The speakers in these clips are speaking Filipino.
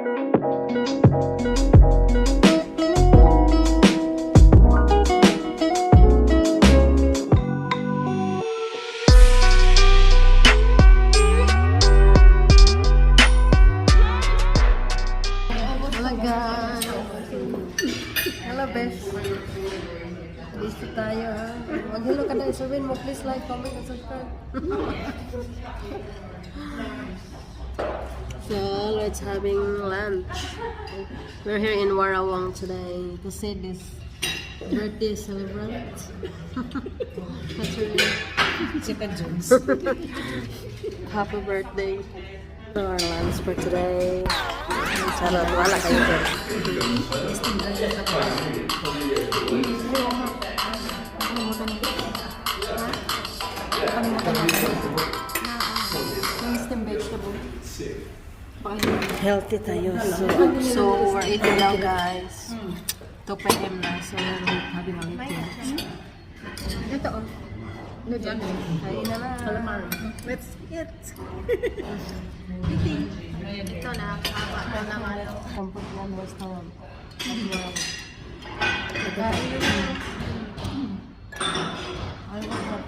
Hello, Bes. Dito tayo, ha? Mag-hello ka na. Sabihin mo, please like, comment, and subscribe. So, let's having lunch. We're here in Warrawong today to see this birthday celebrant. That's her Jones. Happy birthday. So, our lunch for today. Sarap, wala kayo dyan. Healthy tayo. So we're eating now, guys. 2 p.m. na. So we're having a meeting. Ito, oh. Kain na na. Let's eat. Eating. Ito na, haba na naman. Comfort one restaurant.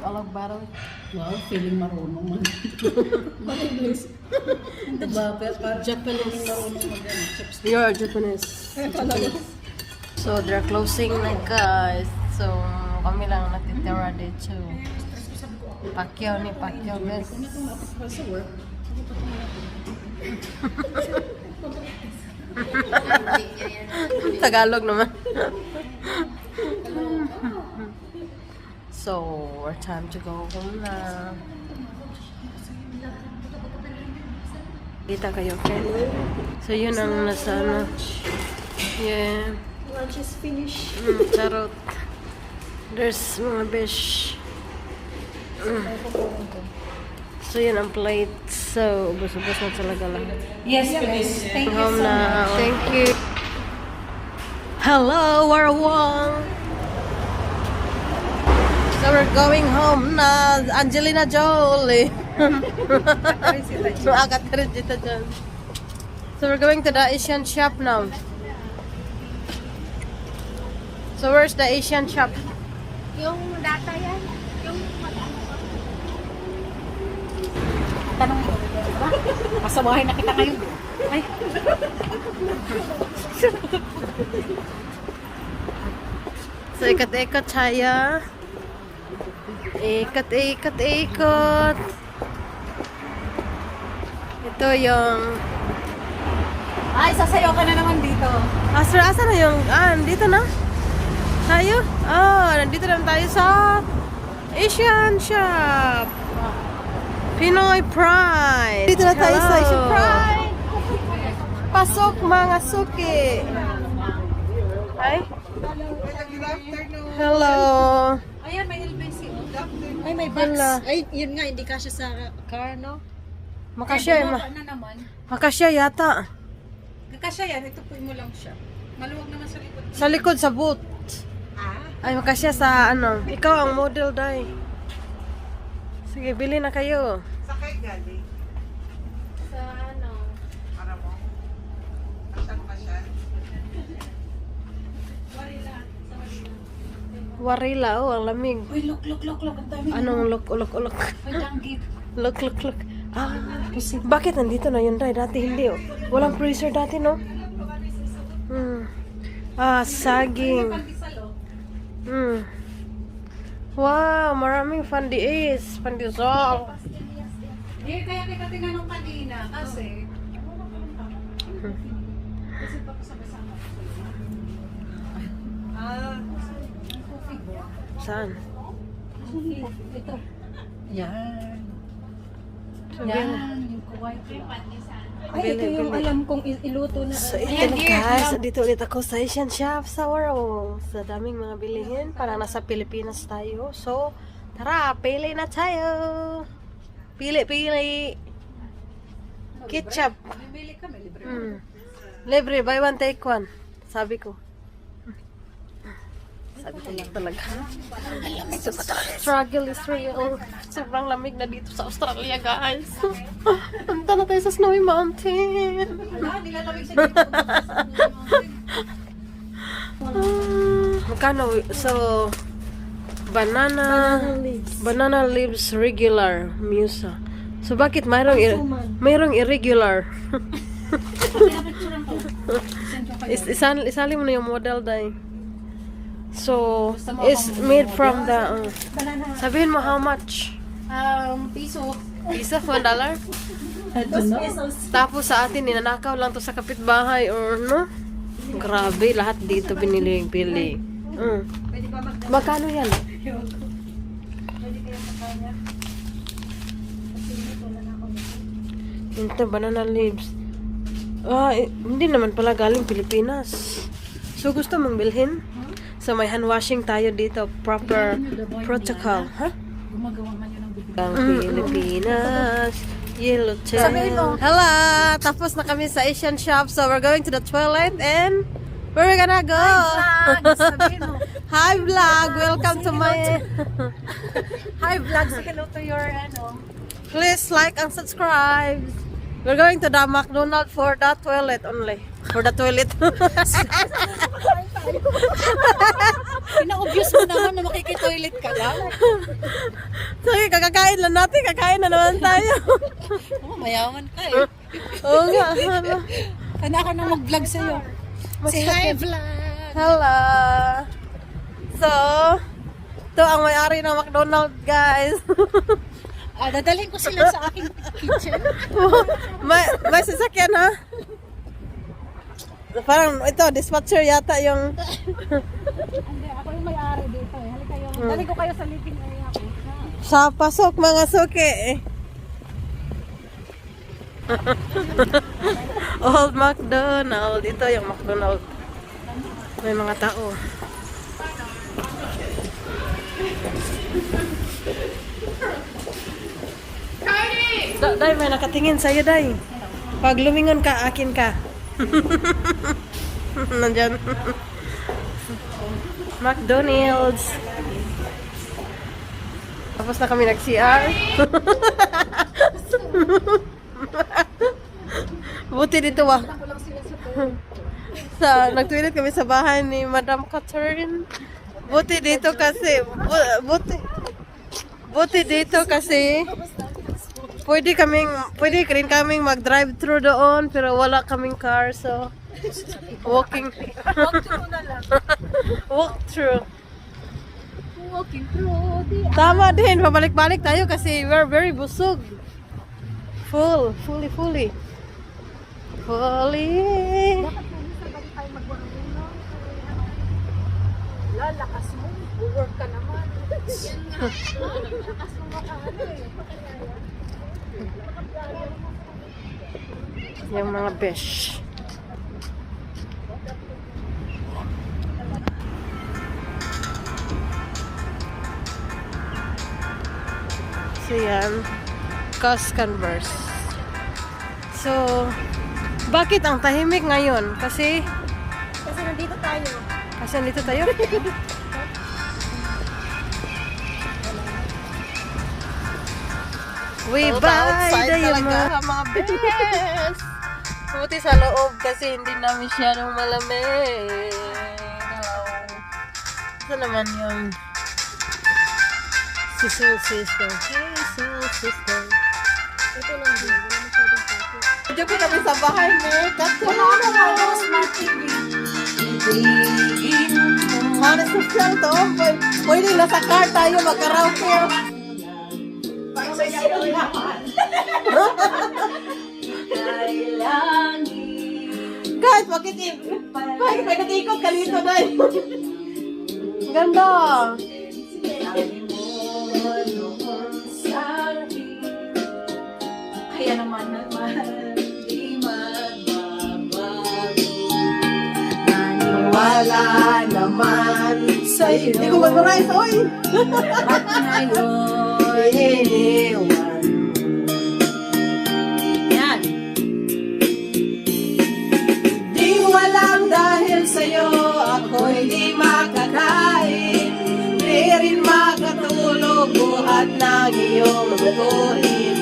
Alag baro. Wow, feeling marunong man. English. Japanese. You're Japanese. So they're closing na, guys. So kami lang natitira dito. Pacquiao ni Pacquiao, guys. Tagalog naman. So, our time to go home na. Kita kayo, okay? So, yun ang nasa ano. Yeah. Lunch is finished. Charot. There's mga besh. So, yun ang plate. So, ubos-ubos na talaga lang. Yes, please. Thank you Home so na. much. Thank you. Hello, Warrawong. So we're going home na. Angelina Jolie. Maagat ka rin dito dyan. So we're going to the Asian shop now. So where's the Asian shop? Yung data yan. Yung Tanong mo, diba? Pasawahin na kita ngayon. Ay. So ikot-ikot tayo. Ikot. Ito yung... Ay, sasayaw ka na naman dito. Asa na yung... dito na? Tayo? Nandito naman tayo sa Asian shop. Pinoy Pride. Dito na tayo sa Asian Pride. Pasok mga suki. Hi. Hello. Ayan, may LBC. Ay, may box. Ay, yun nga, hindi kasya sa car, no? Makasya, na naman. makasya yata. Kasya yan, ito po mo lang siya. Maluwag naman sa likod. Sa likod sa boot. Ay, makasya sa ano. Ikaw ang model, Day. Sige, bili na kayo. Sa kay galing? sa ano. Para mo? Asan pa siya? Warila, ang lamig. Uy, look. Ang dami. Anong look. May danggit. Look. Bakit nandito na yun, Day? Dati hindi, oh. Walang freezer dati, no? Saging. Wow, maraming pandis. Pandisol. Kaya kita tinanong kanina kasi papasama-sama Saan? ito. Yan. Sabihin. Yung kuwait. Ay, ito yung alam kong iluto na. So, ito na, guys. Dito ulit ako sa Asian shop sa Warrawong. Sa daming mga bilihin. Parang nasa Pilipinas tayo. So, tara, pili na tayo. Pili. Ketchup. Bibili ka, may libre. Libre, buy one, take one. Sabi ko. Sabi ko lang talaga. Struggle is real. Sobrang lamig na dito sa Australia, guys. Punta na tayo sa Snowy Mountain. Magkano? So, banana leaves regular musa. So bakit mayroong irregular? Isali mo na yung model dai. So it's made from the sabihin mo how much? Piso. Piso? $1? Tapos sa atin ninanakaw lang to sa kapitbahay or no? Grabe, lahat dito binili. Magkano yan? Ito, banana leaves. Hindi naman pala galing Pilipinas. So, gusto mong bilhin? So, may hand washing tayo dito. Proper protocol. Ha? Gumagawa man yun ng bibig. Ang Pilipinas. Yellow tail. Hello! Tapos na kami sa Asian shop. So, we're going to the toilet and where we gonna go? Hi vlog! Welcome to my... Hi vlog, say hello to your Please like and subscribe. We're going to the McDonald's for the toilet only. For the toilet. Ina-obvious mo naman na makikitoilet ka lang. Sige, kakakain lang natin. Kakain na naman tayo. Mayaman ka eh. Oo nga. Kana ka na mag-vlog sa'yo. Say hi vlog. Hello. So, ito ang may-ari ng McDonald's, guys. Dadalhin ko sila sa aking kitchen. may sasakyan, ha? Parang ito, dispatcher yata yung... Hindi, ako yung may-ari dito eh. Halika yung, dalhin ko kayo sa living area ko. Sa pasok, mga suki. Old McDonald. Ito yung McDonald. May mga tao. Day, may nakatingin sa'yo, Day. Pag lumingon ka, akin ka. Nandyan. McDonald's. Tapos na kami nag-CR. Buti dito nag-toilet kami sa bahay ni Madam Catherine. Buti dito kasi pwede rin kaming mag-drive-thru doon pero wala kaming car, so walking through. Tama din, pabalik-balik tayo kasi we're very busog. Fully. Lalakas mo, work ka naman. Yung mga besh. So yan, Cos Converse. So, bakit ang tahimik ngayon? Kasi nandito tayo. We buy the mga best. Buti sa loob kasi hindi namin masyadong malamig. Ito naman yung Soul Sister. Hey, Soul Sister. Ito lang din. Wala masyadong takot. Diyo ko kami sa bahay ni Katrina. Smart TV. Para social to. Pwede na sa car tayo mag-karaoke. Guys, bakit may natikot ka dito, Day? Ganda. Kaya naman di magbabago. Naniwala naman sa'yo. Hindi ko mag-memorize, oy! At ngayon iniwan. Yan. Di walang dahil sa'yo, ako'y di makakain. iyong lulukuhin.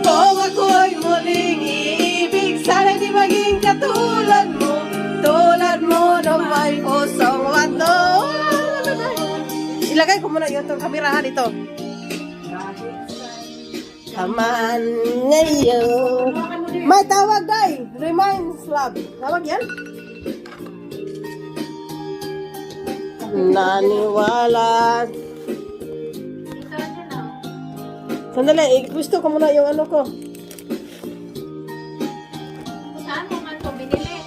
Kung ako'y muling iibig, sana di maging katulad mo na may pusong bato. Ilagay ko muna yung kamerahan ito. Kaman ngayon. May tawag day. Reminds love. Tawag yan? Naniwala. Ito din oh. Sandali, gusto ko muna yung ano ko. Saan mo man ito binili?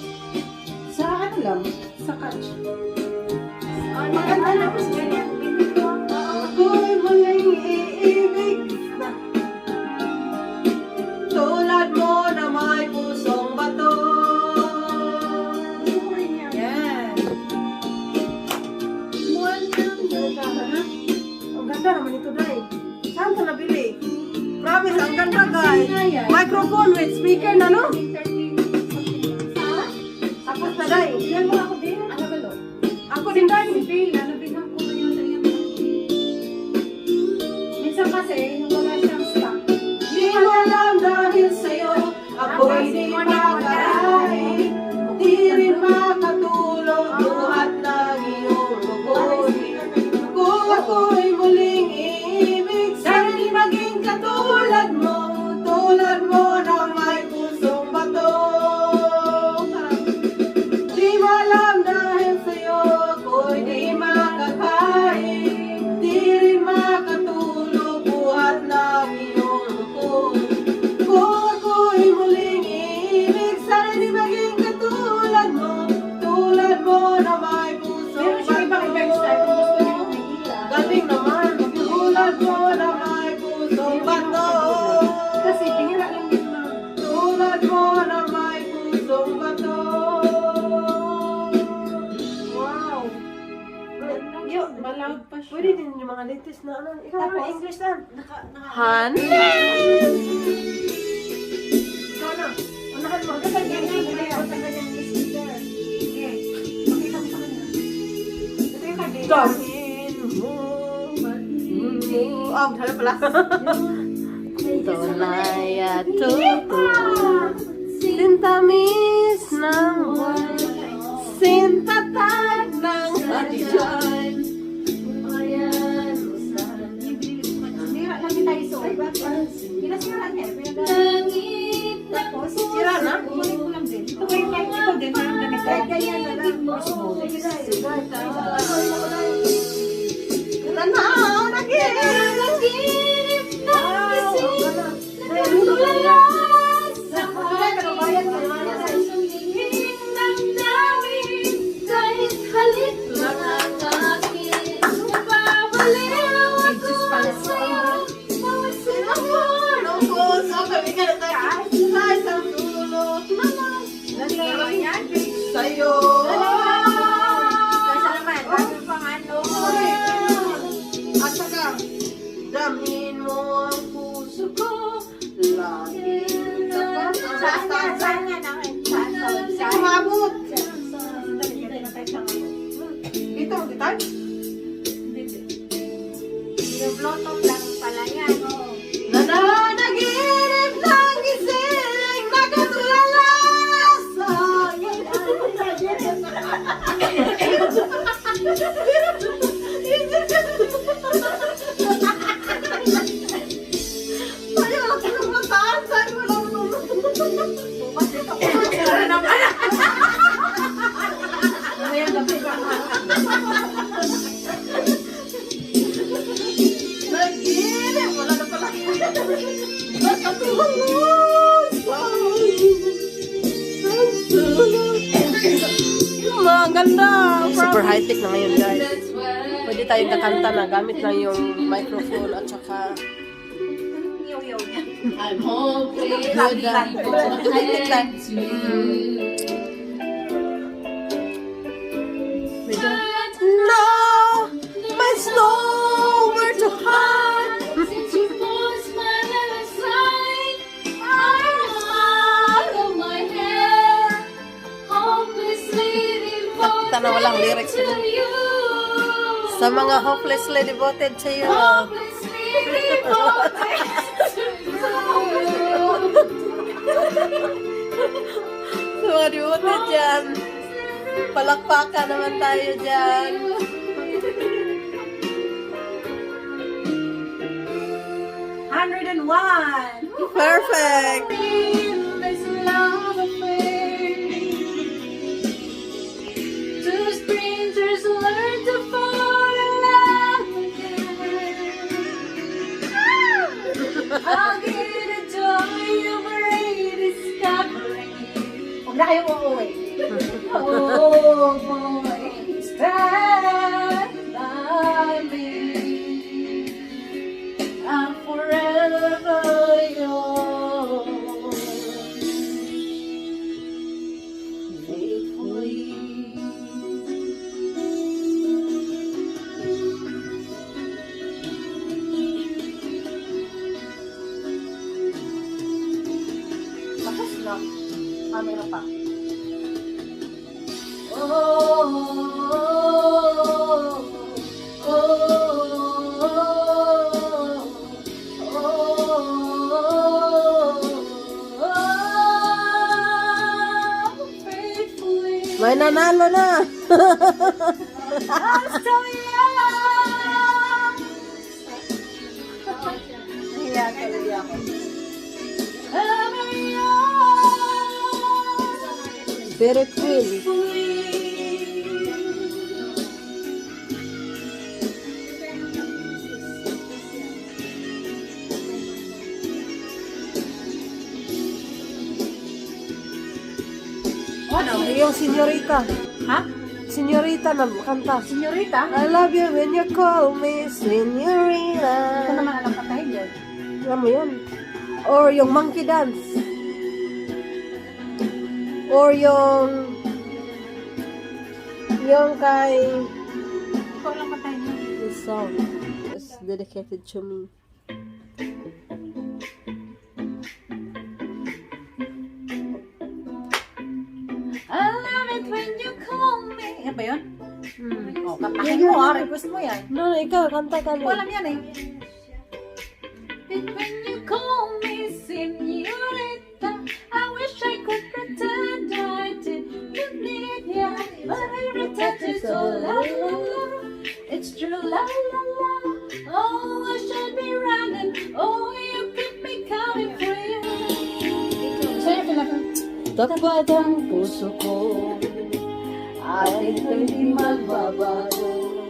Sa ano lang? Sa catch. Oh, maganda na mas ganyan. Binili ko. Ako'y muling iibig tulad mo na may pusong bato. Yan. Ang ganda naman ito, Day. Saan ka nabili? Promise, ang ganda, guys. Microphone with speaker na, no? Tapos na, Day. Yan mo ako din. Ano ba lo? Ako din, Day. Bill, ano bilang ko na yun. Minsan kasi, yung wala siyang stock. Di mo alam dahil sa'yo ako'y di makarahay. Di rin makatulog buhat ng iyong lukuhin. Kung ako'y muling iibig, sana di maging katulad mo na may pusong bato. Di mo alam dahil sa'yo ako'y di makakain. Di rin makatulog buhat ng iyong lukuhin. Kung ako'y muling iibig, sana di maging katulad mo na may pusong Meron siya ibang hairstyle kung gusto niyo may hila. galing naman, tulad mo na may pusong bato. Kasi bihira lang yun na. Tulad mo na may pusong bato. Wow! Yo, Maloud pa siya. pwede din yung mga latest na ano. Ikaw na Tapos? English na. Han? Ikaw na. Unahan mo. Kapag yan nga, ginayon sa kanyang speaker. Sige. Pakita mo sa kanya. Ito yung kadi. Dangin mo. Oh, sabi pala. Tunay at totoo. Sintamis ng buwan. Sintatag ng hadyan. Ayan mo sana. Bihira lang kita iso. Pinasira niya. Tapos, Sira na? kukunin ko lang din. Ito yung kahit ito din. Parang ganito. Ganyan na lang. Tanaw, naginip na kasi nagtulalas sa halik ng namin kahit halik lang ang akin. Pabaliw ako sa'yo, mawasin ako ng puso. Kami ka na tayo sa isang tulog naman. Sa'yo. Kasi naman, bago pang ano. At saka, damin mo ang puso ko, laging Saan nga? Saan nga? Saan? Saan? umabot. Saan? Dito, gitar? Yung Bluetooth lang pala yan. Nananaginip ng gising, nakatulala sa Ayaw ako ng mataas, saan mo lang Mamaya gabi ba? naginip, wala na pala. Nakatulala sa mga ganda. Super high-tech na ngayon, guys. Pwede tayong kakanta na gamit lang yung microphone at saka I'm hoping high-tech lang. No, my snow where to hide. since you forced my love aside. I'm out of my head, hopelessly devoted Nakita na walang lyrics to yun. you. Sa mga hopelessly devoted sa iyo. Hopelessly devoted Sorry, buti dyan. Palakpakan naman tayo dyan. 101. Perfect! This love affair. Two strangers learn to fall in love again. I'll get a joy of rediscovering you. Huwag na kayong uuwi. Oh boy, stand by me. I'm forever yours, faithfully. Tapos na. Meron pa. May nanalo na! I'm still young. Iya, tuloy ako. I'm young. Very cool. Ano? Yung senyorita. Ha? Senyorita na kanta. Senyorita? I love you when you call me Ito senyorita. naman alam ka tayo dyan. Alam mo yun? Or yung monkey dance. Or yung kay Ikaw alam ka tayo dyan. this song is dedicated to me. I love it when you call me. Yan ba yun? Oh, kantahin Yan, mo yan. request mo yan. No, ikaw, kanta ka Hindi ko alam na. yan eh. And when you call me señorita, I wish I could pretend I didn't need ya. But every touch is so la la la. It's true la la la. Oh, I should be running. Oh, you keep me coming for you. Sa'yo pinaka. Tapat ang puso ko At ito'y di magbabago.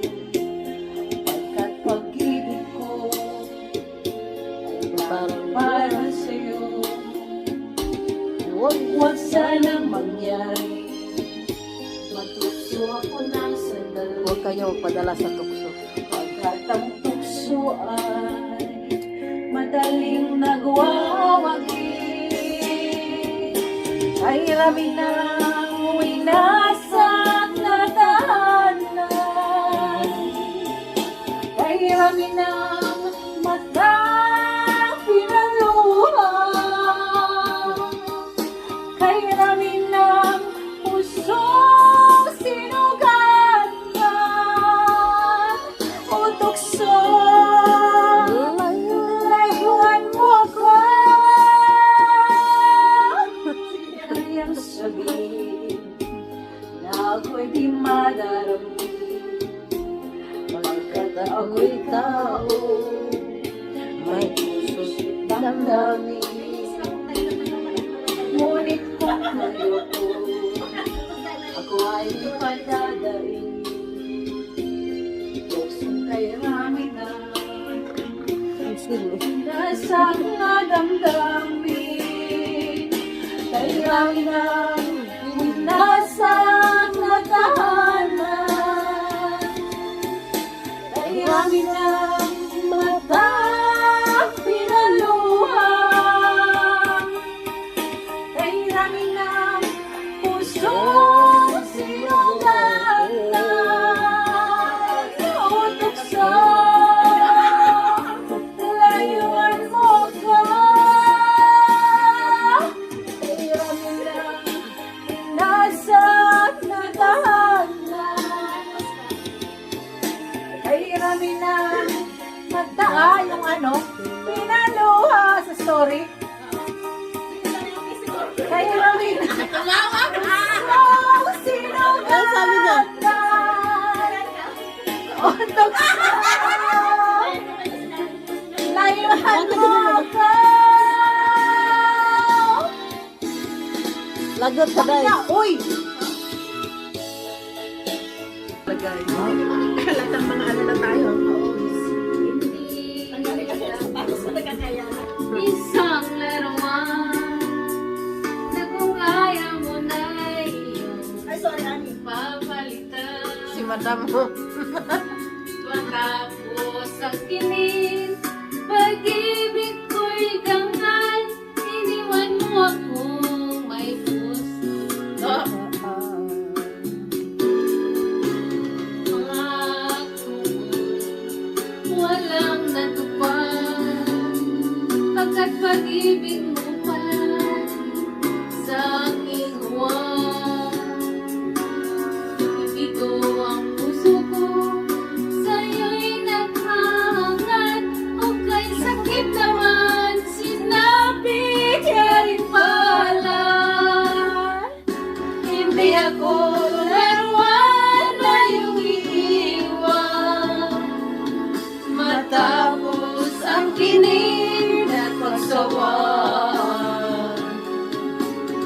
Pagkat pag-ibig ko parang para sa'yo. Huwag sanang mangyari. Matukso ako ng sandali. huwag kayo magpadala sa tukso. Pagkat ang tukso ay madaling nagwawagi. Ay rami ng winasak na tahanan. Ay rami ng matang pinaluha. Kay rami ng pusong sinugatan. O tukso, layuan mo ko. Kayang sabihin na ako'y di madaramdamin. Pagkat ako'y tao, may puso't damdamin. Ngunit kung ayoko, ako ay di padadain. Tuksong kay rami na Sino? nasa mga damdamin. Kay rami na nasa mga tahanan. Kay rami na mata pinaluha. Kay rami na puso sinugatan. O tukso, layuan mo ko. Kay rami na nasa natahanan. Kay rami na mata yung ano, pinaluha sa story. Tayo kami. Sino ba? Ano sabi niya? Untuk layuan mo ako. Lagot ka guys. Uy! Halatang mga ano na tayo. Isang laruan na kung ayaw mo na iyong Ay, sorry, Ani. papalitan. Si madam mo. Matapos ang kinin, pag-ibig ko'y gangal, iniwan mo akong may puso. Walang natupad, pagkat pag-ibig mo pala sa aking huwag. Ito ang puso ko, sa'yo'y naghahangad, o kay sakit naman, sinabi ka rin pala. Hindi ako laruan na iyong iiwan. Matapos ang kinig at pagsawan,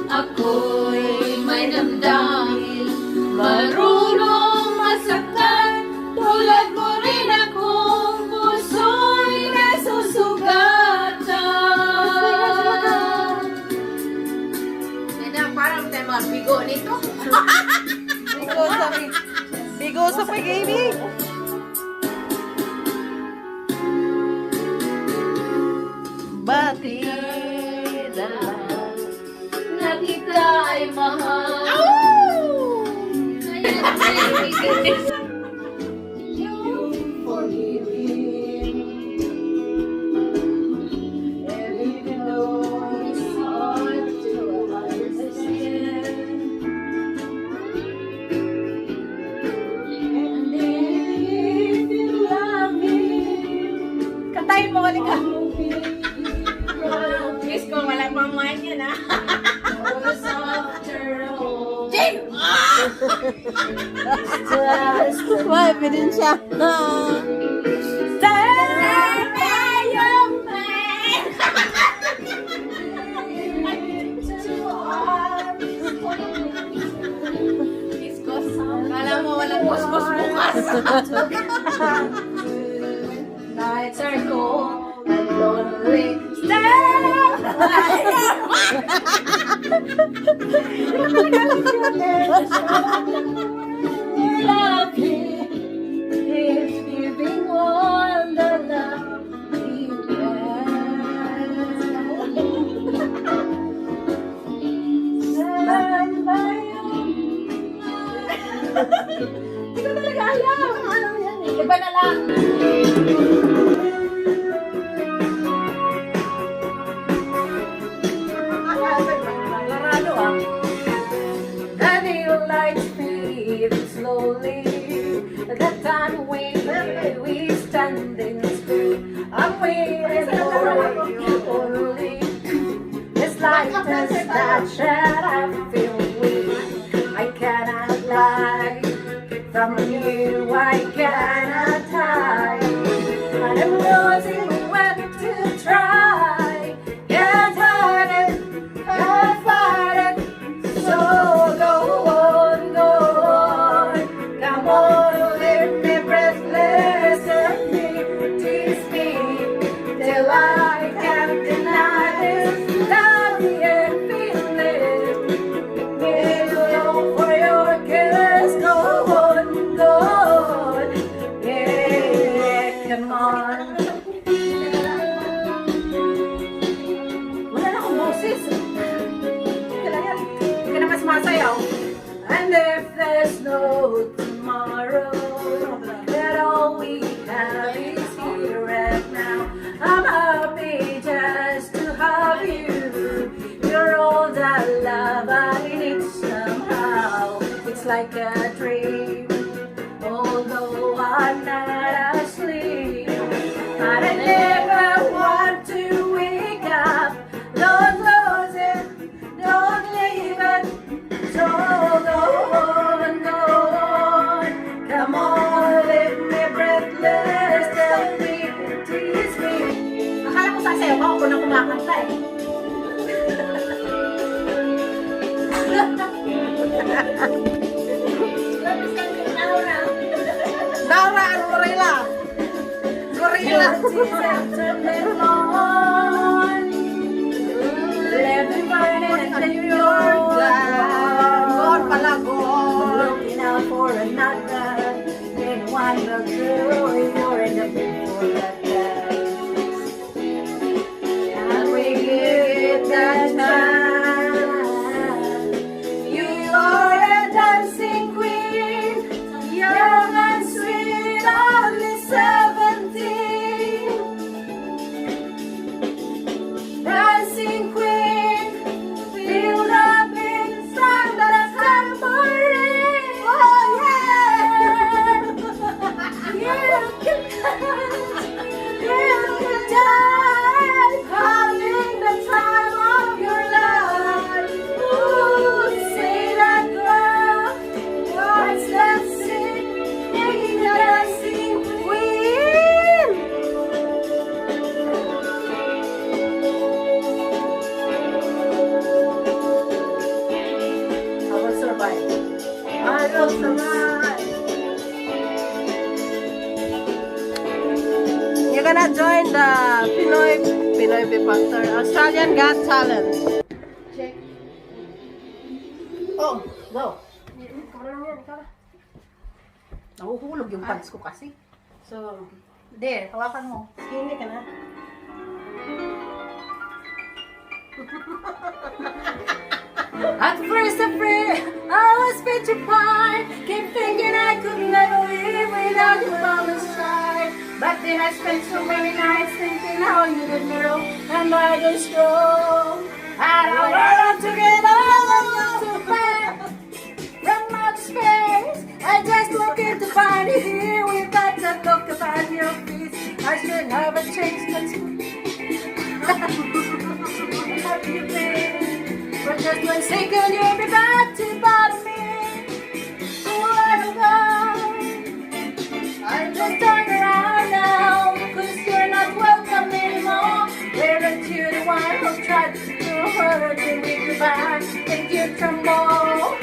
ako'y may damdamin, marunong masaktan. Tulad mo rin akong puso'y nasusugatan. Hindi na, parang tayo mga bigo nito. Bigo sa pag-ibig. Batida. Na kita ay mahal. Kaya naibigay yung forgiving. And even though it's hard to understand, and if you love me, Kantayin mo, wali ka. I will be Miss ko, wala pang wine yan, ha? yours after all. Why, pinin siya. Kala mo, walang kuskus bukas. Nights are cold and lonely. Love you if you've been on the love you Stand by Hindi ko talaga alam. Ano yan eh. Iba na lang. Larado, ha? And the lights fade slowly. That time we standing still. I'm waiting for you only. It's like this touch that I feel weak. I cannot lie from you. I cannot hide. And I'm losing when to try. Can't hide it. Can't fight it. So go on, go on. Come on, leave me breathless and tease me till I can't deny this. Love me and feel it. Give it all for your kiss. Go on. Yeah, come on. Wala na akong boses. Kailangan. Hindi ka naman sumasayaw. And if there's no tomorrow, that all we have is here and now. I'm happy just to have you. You're all that love I need somehow. It's like a dream, although I'm not asleep. But I never want to wake up. Don't lose it, don't Laura ang gorilla. Gorilla. Living burning until you're gone. Gone pala, gone. Looking out for another. Then one will do. You're in the before the dance. And we give that chance. You are a dancing queen, young and sweet, only 17. Dancing queen, feel the beat, sound of the tambourine. Oh yeah, you can dance, you can dance, having the time of your life. Ooh, say that girl, what's that sing? Making the dancing queen. I will survive. I will survive. You're gonna join the Pinoy Factor, Australian Got Talent. Check. Oh, go. Ikaw lang yan, ikaw lang. Nahuhulog yung pants ko kasi. So, there, hawakan mo. Skinny ka na. At first afraid, I was petrified. Kept thinking I could never live without you by my side. But then I spent so many nights thinking how you did me wrong, and I was strong. And I learned to get along to back from outer space. I just wanted to find you here without the look about your face. I should never change the love you, babe. For just 1 second you'll be back to bother me. Oh, I don't know. I just turn around now, 'cause you're not welcome anymore. Weren't you the one who tried to hurt me with your back? Make you tremble,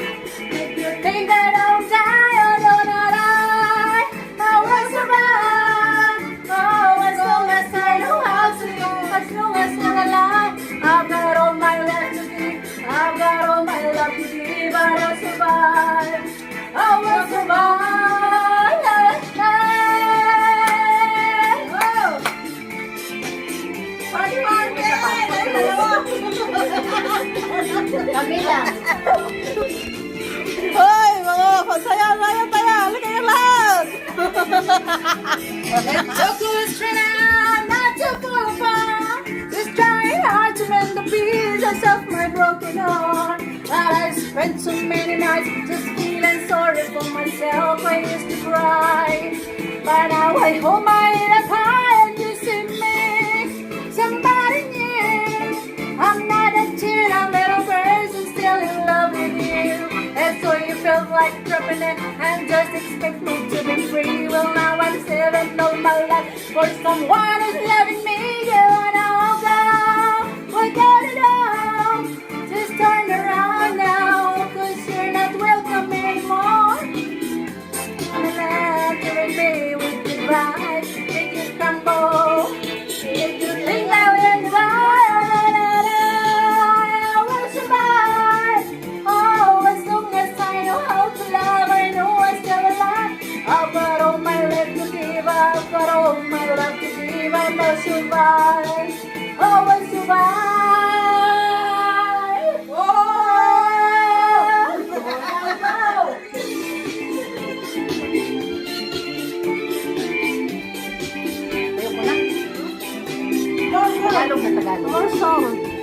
make you think that I'll die. Oh no, not I will survive. Oh, as long as I know how to live, as long as I'm alive. I've got all my life to give, I've got all my love to give. I will survive, I will survive. Oh. Kami lang. Hoy, mga pasayaw tayo. Halika kayo lahat. Took a straight out, not to fall apart. Just trying hard to mend the pieces of my broken heart. But I spent so many nights just feeling sorry for myself. I used to cry, but now I hold my head up high and you see me. Somebody new. I'm not a teen, I'm a little person still in love with you. And so you felt like dropping it and just expect me to be free. Well, now I'm saving all my life for someone who's loving me. You know, girl, we got it all. Just turn around now, 'cause you're not welcome anymore. I'm not giving me with goodbye, make you crumble. If you think I will die, I will survive. Oh, as long as I know how to love, I know I'm still alive. I've got all my life to give, I've got all my love to give. I will survive, I will survive. Oh, Tagalog na Tagalog. More song.